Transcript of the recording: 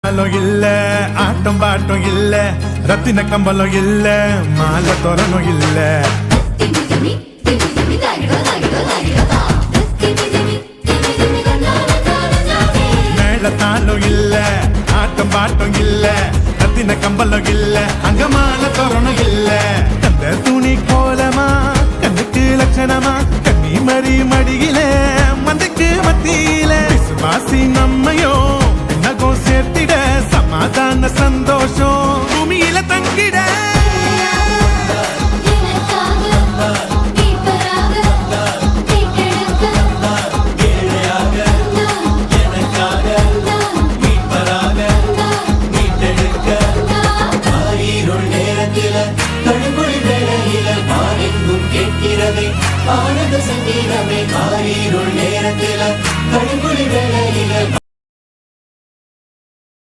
இல்ல ஆட்டம் பாட்டம் இல்ல ரத்தின கம்பளம் இல்ல மாலை தோரணும் இல்ல மேளத்தாளம் இல்ல ஆட்டம் பாட்டம் இல்ல ரத்தின கம்பளம் இல்ல